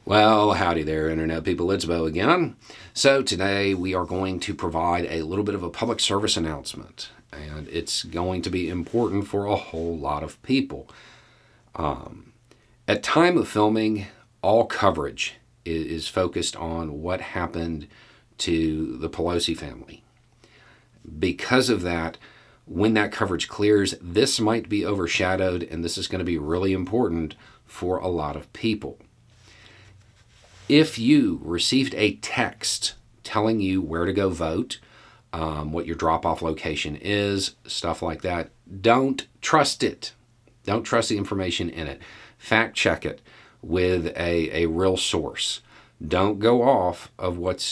Well, howdy there, Internet people. It's Bo again. So today we are going to provide a little bit of a public service announcement, and it's going to be important for a whole lot of people. At time of filming, all coverage is focused on what happened to the Pelosi family. Because of that, when that coverage clears, this might be overshadowed, and this is going to be really important for a lot of people. If you received a text telling you where to go vote, what your drop-off location is, stuff like that, don't trust it. Don't trust the information in it. Fact check it with a real source. Don't go off of what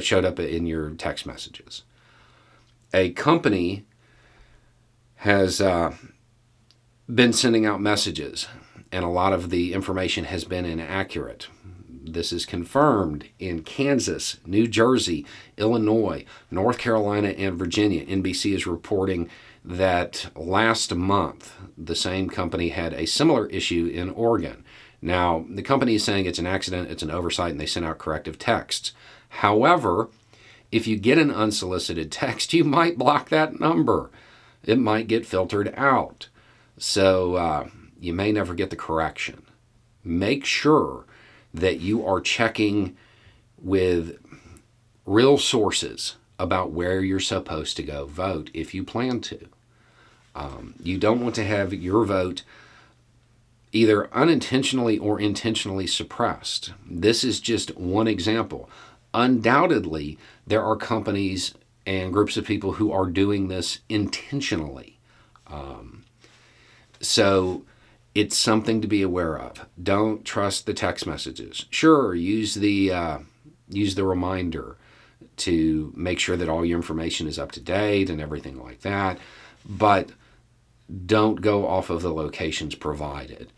showed up in your text messages. A company has been sending out messages, and a lot of the information has been inaccurate. This is confirmed in Kansas, New Jersey, Illinois, North Carolina, and Virginia. NBC is reporting that last month, the same company had a similar issue in Oregon. Now, the company is saying it's an accident, it's an oversight, and they sent out corrective texts. However, if you get an unsolicited text, you might block that number. It might get filtered out. So you may never get the correction. Make sure that you are checking with real sources about where you're supposed to go vote if you plan to. You don't want to have your vote either unintentionally or intentionally suppressed. This is just one example. Undoubtedly, there are companies and groups of people who are doing this intentionally. So it's something to be aware of. Don't trust the text messages. Sure, use the reminder to make sure that all your information is up to date and everything like that, but don't go off of the locations provided.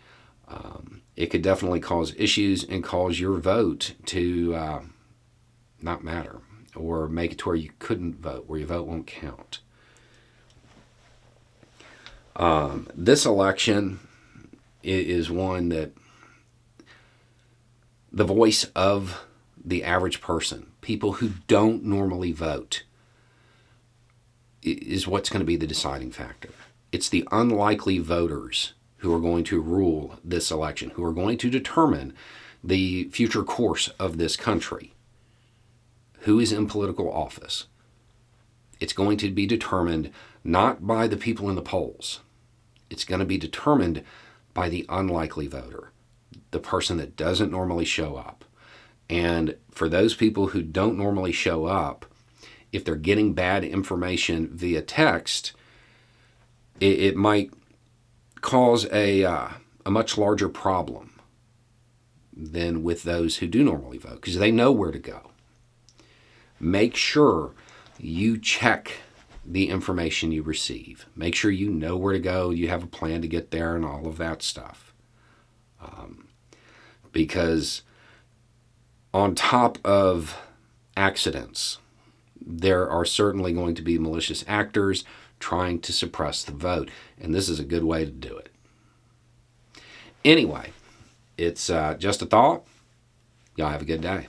It could definitely cause issues and cause your vote to not matter, or make it to where you couldn't vote, where your vote won't count. This election is one that the voice of the average person, people who don't normally vote, is what's going to be the deciding factor. It's the unlikely voters who are going to rule this election, who are going to determine the future course of this country. Who is in political office? It's going to be determined not by the people in the polls. It's going to be determined by the unlikely voter, the person that doesn't normally show up. And for those people who don't normally show up, if they're getting bad information via text, it might cause a much larger problem than with those who do normally vote, because they know where to go. Make sure you check the information you receive. Make sure you know where to go, you have a plan to get there, and all of that stuff. Because on top of accidents, there are certainly going to be malicious actors trying to suppress the vote, and this is a good way to do it. Anyway, it's just a thought. Y'all have a good day.